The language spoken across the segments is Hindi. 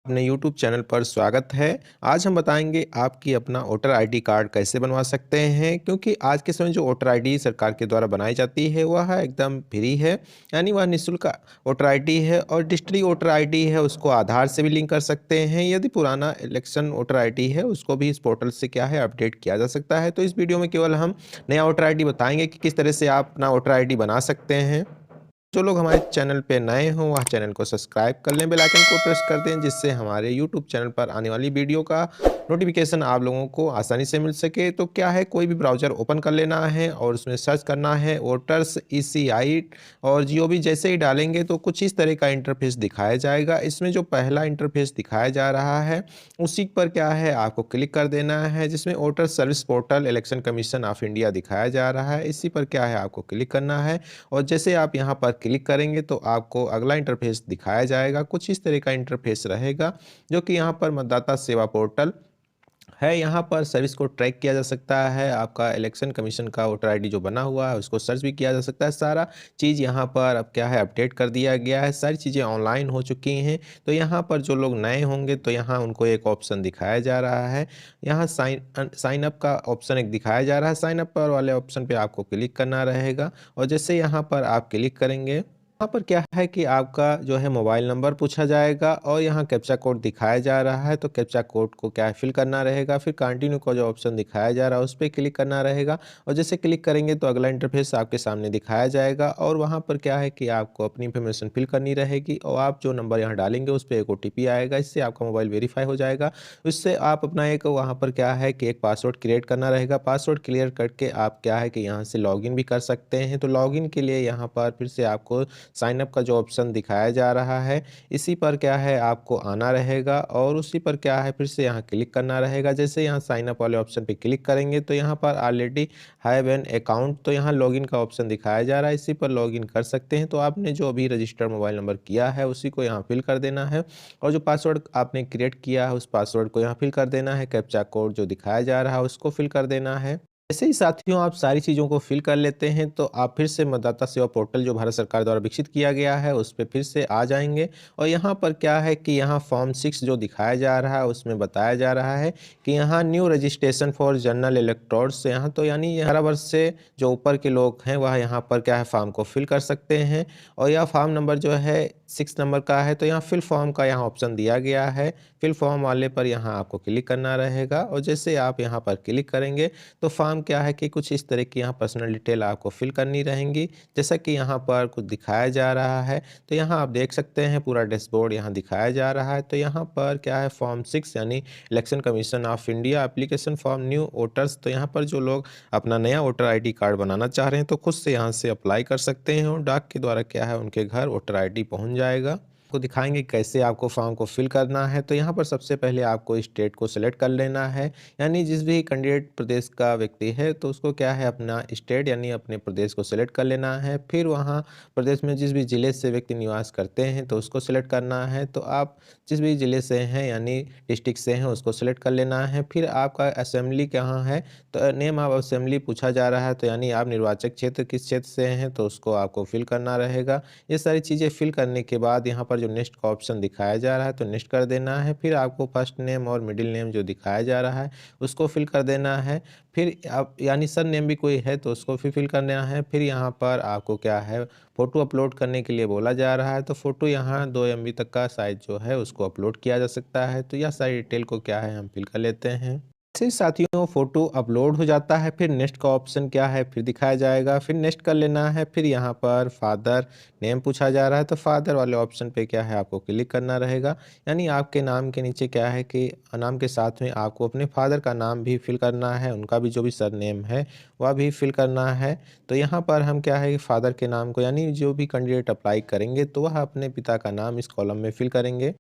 अपने YouTube चैनल पर स्वागत है। आज हम बताएँगे आपकी अपना वोटर आईडी कार्ड कैसे बनवा सकते हैं, क्योंकि आज के समय जो वोटर आईडी सरकार के द्वारा बनाई जाती है वह एकदम फ्री है। यानी वह निःशुल्क वोटर आईडी है और डिजिटली वोटर आईडी है उसको आधार से भी लिंक कर सकते हैं। यदि पुराना इलेक्शन वोटर आईडी है उसको भी इस पोर्टल से क्या है अपडेट किया जा सकता है। तो इस वीडियो में केवल हम नया वोटर आईडी बताएँगे कि किस तरह से आप अपना वोटर आईडी बना सकते हैं। जो लोग हमारे चैनल पे नए हों वह चैनल को सब्सक्राइब कर लें, बेल आइकन को प्रेस कर दें, जिससे हमारे यूट्यूब चैनल पर आने वाली वीडियो का नोटिफिकेशन आप लोगों को आसानी से मिल सके। तो क्या है, कोई भी ब्राउज़र ओपन कर लेना है और उसमें सर्च करना है वोटर्स ईसीआई और जीओवी। जैसे ही डालेंगे तो कुछ इस तरह का इंटरफेस दिखाया जाएगा। इसमें जो पहला इंटरफेस दिखाया जा रहा है उसी पर क्या है आपको क्लिक कर देना है, जिसमें voter service portal election commission of India दिखाया जा रहा है। इसी पर क्या है आपको क्लिक करना है और जैसे आप यहाँ पर क्लिक करेंगे तो आपको अगला इंटरफेस दिखाया जाएगा। कुछ इस तरह का इंटरफेस रहेगा, जो कि यहाँ पर मतदाता सेवा पोर्टल है। यहाँ पर सर्विस को ट्रैक किया जा सकता है। आपका इलेक्शन कमीशन का वोटर आईडी जो बना हुआ है उसको सर्च भी किया जा सकता है। सारा चीज़ यहाँ पर अब क्या है अपडेट कर दिया गया है। सारी चीज़ें ऑनलाइन हो चुकी हैं। तो यहाँ पर जो लोग नए होंगे तो यहाँ उनको एक ऑप्शन दिखाया जा रहा है। यहाँ साइन अप का ऑप्शन एक दिखाया जा रहा है। साइन अप पर वाले ऑप्शन पे आपको क्लिक करना रहेगा और जैसे यहाँ पर आप क्लिक करेंगे, यहाँ पर क्या है कि आपका जो है मोबाइल नंबर पूछा जाएगा और यहाँ कैप्चा कोड दिखाया जा रहा है। तो कैप्चा कोड को क्या है फिल करना रहेगा। फिर कंटिन्यू का जो ऑप्शन दिखाया जा रहा है उस पर क्लिक करना रहेगा और जैसे क्लिक करेंगे तो अगला इंटरफेस आपके सामने दिखाया जाएगा और वहाँ पर क्या है कि आपको अपनी इन्फॉर्मेशन फिल करनी रहेगी और आप जो नंबर यहाँ डालेंगे उस पर एक ओटीपी आएगा। इससे आपका मोबाइल वेरीफाई हो जाएगा। इससे आप अपना एक वहाँ पर क्या है कि एक पासवर्ड क्रिएट करना रहेगा। पासवर्ड क्लियर करके आप क्या है कि यहाँ से लॉगिन भी कर सकते हैं। तो लॉगिन के लिए यहाँ पर फिर से आपको साइन अप का जो ऑप्शन दिखाया जा रहा है इसी पर क्या है आपको आना रहेगा और उसी पर क्या है फिर से यहाँ क्लिक करना रहेगा। जैसे यहाँ साइन अप वाले ऑप्शन पे क्लिक करेंगे तो यहाँ पर ऑलरेडी हैव एन अकाउंट, तो यहाँ लॉगिन का ऑप्शन दिखाया जा रहा है। इसी पर लॉगिन कर सकते हैं। तो आपने जो अभी रजिस्टर्ड मोबाइल नंबर किया है उसी को यहाँ फिल कर देना है और जो पासवर्ड आपने क्रिएट किया है उस पासवर्ड को यहाँ फिल कर देना है। कैप्चा कोड जो दिखाया जा रहा है उसको फिल कर देना है। जैसे ही साथियों आप सारी चीज़ों को फिल कर लेते हैं तो आप फिर से मतदाता सेवा पोर्टल जो भारत सरकार द्वारा विकसित किया गया है उस पे फिर से आ जाएंगे और यहाँ पर क्या है कि यहाँ फॉर्म 6 जो दिखाया जा रहा है उसमें बताया जा रहा है कि यहाँ न्यू रजिस्ट्रेशन फॉर जनरल इलेक्टोर्स। यहाँ तो यानी 11 वर्ष से जो ऊपर के लोग हैं वह यहाँ पर क्या है फॉर्म को फिल कर सकते हैं और यह फॉर्म नंबर जो है 6 नंबर का है। तो यहाँ फिल फॉर्म का यहाँ ऑप्शन दिया गया है। फिल फॉर्म वाले पर यहाँ आपको क्लिक करना रहेगा और जैसे आप यहाँ पर क्लिक करेंगे तो फॉर्म क्या है कि कुछ इस तरह की यहाँ पर्सनल डिटेल आपको फिल करनी रहेंगी, जैसा कि यहाँ पर कुछ दिखाया जा रहा है। तो यहाँ आप देख सकते हैं पूरा डैशबोर्ड यहाँ दिखाया जा रहा है। तो यहाँ पर क्या है फॉर्म 6 यानी election commission of India application form new voters. तो यहाँ पर जो लोग अपना नया वोटर आईडी कार्ड बनाना चाह रहे हैं तो खुद से यहाँ से अप्लाई कर सकते हैं और डाक के द्वारा क्या है उनके घर वोटर आईडी पहुँच जाएगा। को दिखाएंगे कैसे आपको फॉर्म को फिल करना है। तो यहाँ पर सबसे पहले आपको स्टेट को सिलेक्ट कर लेना है, यानी जिस भी कैंडिडेट प्रदेश का व्यक्ति है तो उसको क्या है अपना स्टेट यानी अपने प्रदेश को सिलेक्ट कर लेना है। फिर वहाँ प्रदेश में जिस भी ज़िले से व्यक्ति निवास करते हैं तो उसको सिलेक्ट करना है। तो आप जिस भी ज़िले से हैं यानी डिस्ट्रिक्ट से हैं उसको सिलेक्ट कर लेना है। फिर आपका असेंबली कहाँ है तो नेम ऑफ असेंबली पूछा जा रहा है, तो यानी आप निर्वाचक क्षेत्र किस क्षेत्र से हैं तो उसको आपको फिल करना रहेगा। ये सारी चीज़ें फिल करने के बाद यहाँ पर जो नेक्स्ट का ऑप्शन दिखाया जा रहा है तो नेक्स्ट कर देना है। फिर आपको फर्स्ट नेम और मिडिल नेम जो दिखाया जा रहा है उसको फिल कर देना है। फिर आप यानी सर नेम भी कोई है तो उसको फिल कर देना है। फिर यहाँ पर आपको क्या है फ़ोटो अपलोड करने के लिए बोला जा रहा है। तो फ़ोटो यहाँ 2 MB तक का साइज़ जो है उसको अपलोड किया जा सकता है। तो यह सारी डिटेल को क्या है हम फिल कर लेते हैं। से साथियों फ़ोटो अपलोड हो जाता है। फिर नेक्स्ट का ऑप्शन क्या है फिर दिखाया जाएगा। फिर नेक्स्ट कर लेना है। फिर यहाँ पर फादर नेम पूछा जा रहा है तो फादर वाले ऑप्शन पे क्या है आपको क्लिक करना रहेगा। यानी आपके नाम के नीचे क्या है कि नाम के साथ में आपको अपने फादर का नाम भी फिल करना है, उनका भी जो भी सर नेम है वह भी फिल करना है। तो यहाँ पर हम क्या है कि फादर के नाम को यानी जो भी कैंडिडेट अप्लाई करेंगे तो वह अपने पिता का नाम इस कॉलम में फिल करेंगे।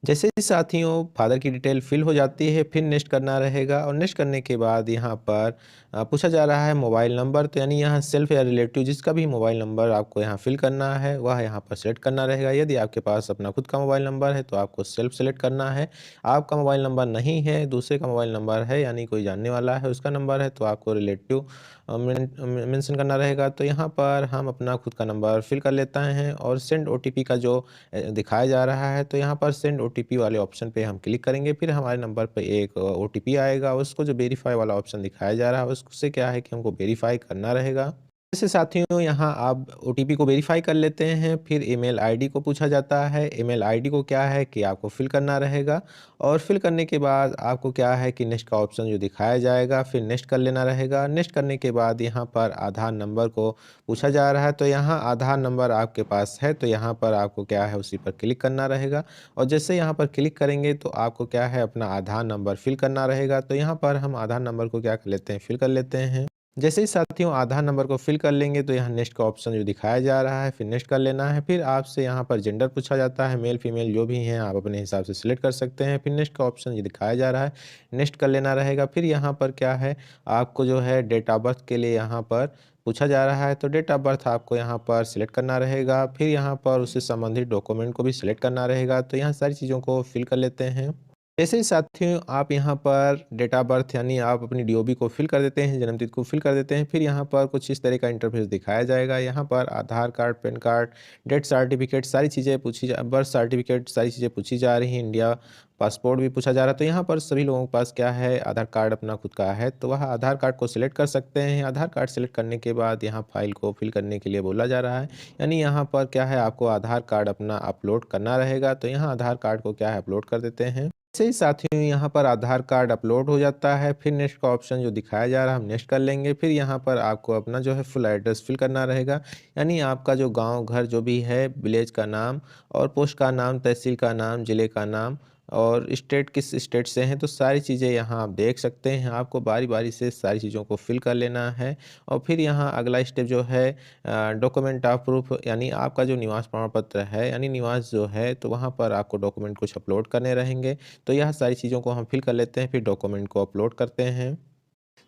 जैसे ही साथियों फादर की डिटेल फिल हो जाती है फिर नेक्स्ट करना रहेगा और नेक्स्ट करने के बाद यहाँ पर पूछा जा रहा है मोबाइल नंबर। तो यानी यहाँ सेल्फ या रिलेटिव जिसका भी मोबाइल नंबर आपको यहाँ फिल करना है वह यहाँ पर सेलेक्ट करना रहेगा। यदि आपके पास अपना खुद का मोबाइल नंबर है तो आपको सेल्फ सेलेक्ट करना है। आपका मोबाइल नंबर नहीं है दूसरे का मोबाइल नंबर है यानी कोई जानने वाला है उसका नंबर है तो आपको रिलेटिव मेंशन करना रहेगा। तो यहाँ पर हम अपना खुद का नंबर फिल कर लेते हैं और सेंड ओटीपी का जो दिखाया जा रहा है तो यहाँ पर सेंड ओटीपी वाले ऑप्शन पे हम क्लिक करेंगे, फिर हमारे नंबर पे एक ओटीपी आएगा, उसको जो वेरीफ़ाई वाला ऑप्शन दिखाया जा रहा है, उससे क्या है कि हमको वेरीफ़ाई करना रहेगा। जैसे साथियों यहाँ आप ओटीपी को वेरीफ़ाई कर लेते हैं, फिर ईमेल आईडी को पूछा जाता है। ईमेल आईडी को क्या है कि आपको फ़िल करना रहेगा और फ़िल करने के बाद आपको क्या है कि नेक्स्ट का ऑप्शन जो दिखाया जाएगा, फिर नेक्स्ट कर लेना रहेगा। नेक्स्ट करने के बाद यहाँ पर आधार नंबर को पूछा जा रहा है, तो यहाँ आधार नंबर आपके पास है, तो यहाँ पर आपको क्या है उसी पर क्लिक करना रहेगा और जैसे यहाँ पर क्लिक करेंगे तो आपको क्या है अपना आधार नंबर फ़िल करना रहेगा। तो यहाँ पर हम आधार नंबर को क्या कर लेते हैं, फ़िल कर लेते हैं। जैसे ही साथियों आधार नंबर को फिल कर लेंगे तो यहाँ नेक्स्ट का ऑप्शन जो दिखाया जा रहा है, फिर नेक्स्ट कर लेना है। फिर आपसे यहाँ पर जेंडर पूछा जाता है, मेल फीमेल जो भी हैं आप अपने हिसाब से सिलेक्ट कर सकते हैं। फिर नेक्स्ट का ऑप्शन ये दिखाया जा रहा है, नेक्स्ट कर लेना रहेगा। फिर यहाँ पर क्या है आपको जो है डेट ऑफ बर्थ के लिए यहाँ पर पूछा जा रहा है, तो डेट ऑफ बर्थ आपको यहाँ पर सिलेक्ट करना रहेगा। फिर यहाँ पर उससे संबंधित डॉक्यूमेंट को भी सिलेक्ट करना रहेगा, तो यहाँ सारी चीज़ों को फिल कर लेते हैं। जैसे ही साथियों आप यहाँ पर डेट ऑफ बर्थ यानी आप अपनी डीओबी को फिल कर देते हैं, जन्मतिथि को फिल कर देते हैं, फिर यहाँ पर कुछ इस तरह का इंटरफेस दिखाया जाएगा। यहाँ पर Aadhaar card, PAN card, death certificate सारी चीज़ें पूछी जा बर्थ सर्टिफिकेट सारी चीज़ें पूछी जा रही हैं, इंडिया पासपोर्ट भी पूछा जा रहा है। तो यहाँ पर सभी लोगों के पास क्या है आधार कार्ड अपना खुद का है, तो वह आधार कार्ड को सिलेक्ट कर सकते हैं। आधार कार्ड सिलेक्ट करने के बाद यहाँ फाइल को फिल करने के लिए बोला जा रहा है, यानी यहाँ पर क्या है आपको आधार कार्ड अपना अपलोड करना रहेगा। तो यहाँ आधार कार्ड को क्या है अपलोड कर देते हैं। जैसे ही साथियों यहाँ पर आधार कार्ड अपलोड हो जाता है, फिर नेक्स्ट का ऑप्शन जो दिखाया जा रहा है हम नेक्स्ट कर लेंगे। फिर यहाँ पर आपको अपना जो है फुल एड्रेस फिल करना रहेगा, यानी आपका जो गांव घर जो भी है, विलेज का नाम और पोस्ट का नाम, तहसील का नाम, ज़िले का नाम और स्टेट किस स्टेट से हैं, तो सारी चीज़ें यहाँ आप देख सकते हैं। आपको बारी बारी से सारी चीज़ों को फिल कर लेना है और फिर यहाँ अगला स्टेप जो है डॉक्यूमेंट ऑफ प्रूफ, यानी आपका जो निवास प्रमाण पत्र है यानी निवास जो है, तो वहाँ पर आपको डॉक्यूमेंट कुछ अपलोड करने रहेंगे। तो यह सारी चीज़ों को हम फिल कर लेते हैं, फिर डॉक्यूमेंट को अपलोड करते हैं।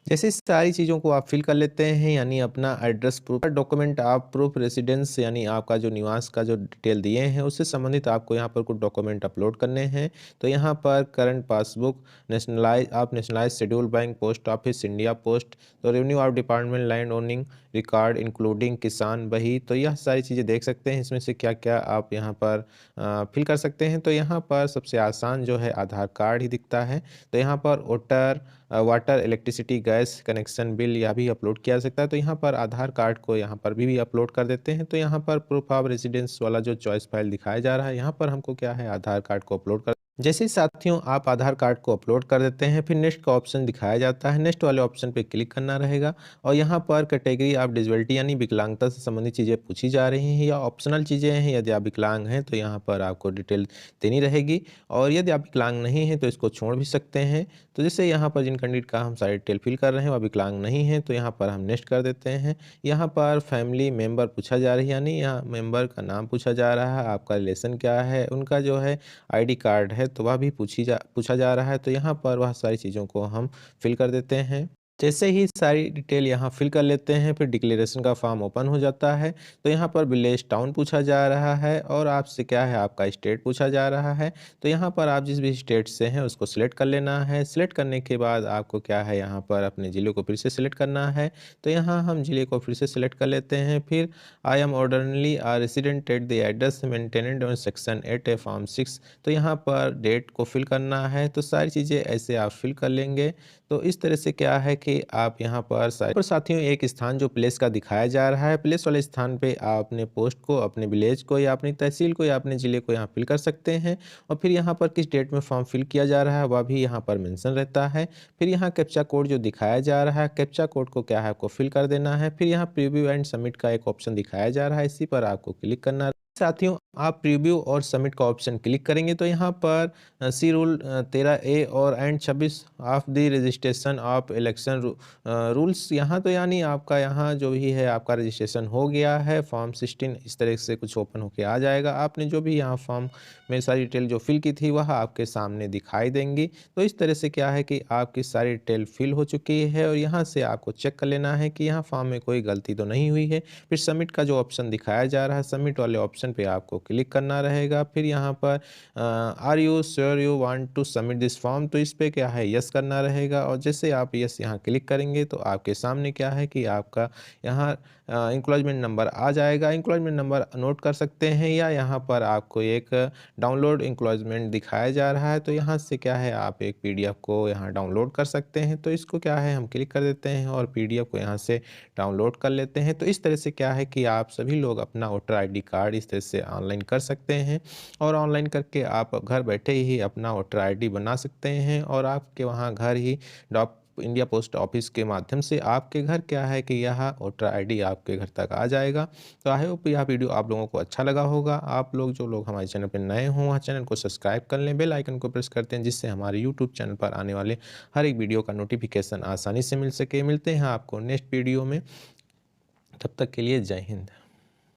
जैसे सारी चीज़ों को आप फिल कर लेते हैं, यानी अपना एड्रेस प्रूफ, डॉक्यूमेंट आप प्रूफ रेसिडेंस यानी आपका जो निवास का जो डिटेल दिए हैं उससे संबंधित आपको यहाँ पर कुछ डॉक्यूमेंट अपलोड करने हैं। तो यहाँ पर current passbook, nationalise scheduled bank, post office India post, तो revenue of department, land owning record including किसान बही, तो यह सारी चीज़ें देख सकते हैं इसमें से क्या क्या आप यहाँ पर फिल कर सकते हैं। तो यहाँ पर सबसे आसान जो है आधार कार्ड ही दिखता है, तो यहाँ पर voter water, electricity, gas connection bill यह भी अपलोड किया जा सकता है। तो यहाँ पर आधार कार्ड को यहाँ पर भी अपलोड कर देते हैं। तो यहाँ पर प्रूफ ऑफ रेजिडेंस वाला जो चॉइस फाइल दिखाया जा रहा है, यहाँ पर हमको क्या है आधार कार्ड को अपलोड कर। जैसे ही साथियों आप आधार कार्ड को अपलोड कर देते हैं, फिर नेक्स्ट का ऑप्शन दिखाया जाता है, नेक्स्ट वाले ऑप्शन पे क्लिक करना रहेगा और यहाँ पर कैटेगरी ऑफ डिसेबिलिटी यानी विकलांगता से संबंधित चीज़ें पूछी जा रही हैं या ऑप्शनल चीज़ें हैं। यदि आप विकलांग हैं तो यहाँ पर आपको डिटेल देनी रहेगी और यदि आप विकलांग नहीं हैं तो इसको छोड़ भी सकते हैं। तो जैसे यहाँ पर जिन कैंडिडेट का हम सारी डिटेल फिल कर रहे हैं वह विकलांग नहीं है, तो यहाँ पर हम नेक्स्ट कर देते हैं। यहाँ पर फैमिली मेंबर पूछा जा रही है, यानी यहाँ मेंबर का नाम पूछा जा रहा है, आपका रिलेशन क्या है, उनका जो है आईडी कार्ड है तो वह भी पूछा जा रहा है। तो यहाँ पर वह सारी चीज़ों को हम फिल कर देते हैं। जैसे ही सारी डिटेल यहाँ फिल कर लेते हैं, फिर डिक्लेरेशन का फॉर्म ओपन हो जाता है। तो यहाँ पर विलेज टाउन पूछा जा रहा है और आपसे क्या है आपका स्टेट पूछा जा रहा है। तो यहाँ पर आप जिस भी स्टेट से हैं उसको सिलेक्ट कर लेना है। सिलेक्ट करने के बाद आपको क्या है यहाँ पर अपने ज़िले को फिर से सिलेक्ट करना है। तो यहाँ हम ज़िले को फिर से सिलेक्ट कर लेते हैं। फिर I am ordinarily a resident at the address maintained on section 8 A form 6, तो यहाँ पर डेट को फिल करना है। तो सारी चीज़ें ऐसे आप फिल कर लेंगे। तो इस तरह से क्या है कि आप यहाँ पर साथियों एक स्थान जो प्लेस का दिखाया जा रहा है, प्लेस वाले स्थान पे आप अपने पोस्ट को, अपने विलेज को या अपनी तहसील को या अपने ज़िले को यहाँ फिल कर सकते हैं और फिर यहाँ पर किस डेट में फॉर्म फिल किया जा रहा है वह भी यहाँ पर मेंशन रहता है। फिर यहाँ कैप्चा कोड जो दिखाया जा रहा है, कैप्चा कोड को क्या है आपको फिल कर देना है। फिर यहाँ प्रीव्यू एंड सबमिट का एक ऑप्शन दिखाया जा रहा है, इसी पर आपको क्लिक करना है। साथियों आप प्रीव्यू और सबमिट का ऑप्शन क्लिक करेंगे तो यहाँ पर सी रूल 13A और and 26 of the registration of election rules, यहाँ तो यानी आपका यहाँ जो भी है आपका रजिस्ट्रेशन हो गया है। फॉर्म 16 इस तरह से कुछ ओपन होके आ जाएगा। आपने जो भी यहाँ फॉर्म में सारी डिटेल जो फिल की थी वह आपके सामने दिखाई देंगी। तो इस तरह से क्या है कि आपकी सारी डिटेल फिल हो चुकी है और यहाँ से आपको चेक कर लेना है कि यहाँ फॉर्म में कोई गलती तो नहीं हुई है। फिर सबमिट का जो ऑप्शन दिखाया जा रहा है, सबमिट वाले ऑप्शन ऑप्शन पे आपको क्लिक करना रहेगा। फिर यहाँ पर are you sure you want to submit this form, तो इस पे क्या है यस करना रहेगा। और जैसे आप यस यहाँ क्लिक करेंगे तो आपके सामने क्या है कि आपका यहाँ इंक्लॉजमेंट नंबर आ जाएगा। इंक्लॉजमेंट नंबर नोट कर सकते हैं या यहाँ पर आपको एक डाउनलोड इंक्लॉजमेंट दिखाया जा रहा है, तो यहाँ से क्या है आप एक पीडीएफ को यहाँ डाउनलोड कर सकते हैं। तो इसको क्या है हम क्लिक कर देते हैं और पीडीएफ को यहाँ से डाउनलोड कर लेते हैं। तो इस तरह से क्या है कि आप सभी लोग अपना वोटर आईडी कार्ड इस तरह से ऑनलाइन कर सकते हैं और ऑनलाइन करके आप घर बैठे ही अपना वोटर आईडी बना सकते हैं और आपके वहाँ घर ही डॉक इंडिया पोस्ट ऑफिस के माध्यम से आपके घर क्या है कि यह वोटर आईडी आपके घर तक आ जाएगा। तो आई होप यह वीडियो आप लोगों को अच्छा लगा होगा। आप लोग जो लोग हमारे चैनल पर नए हों वह चैनल को सब्सक्राइब कर लें, बेल आइकन को प्रेस करते हैं जिससे हमारे यूट्यूब चैनल पर आने वाले हर एक वीडियो का नोटिफिकेशन आसानी से मिल सके। मिलते हैं आपको नेक्स्ट वीडियो में, तब तक के लिए जय हिंद।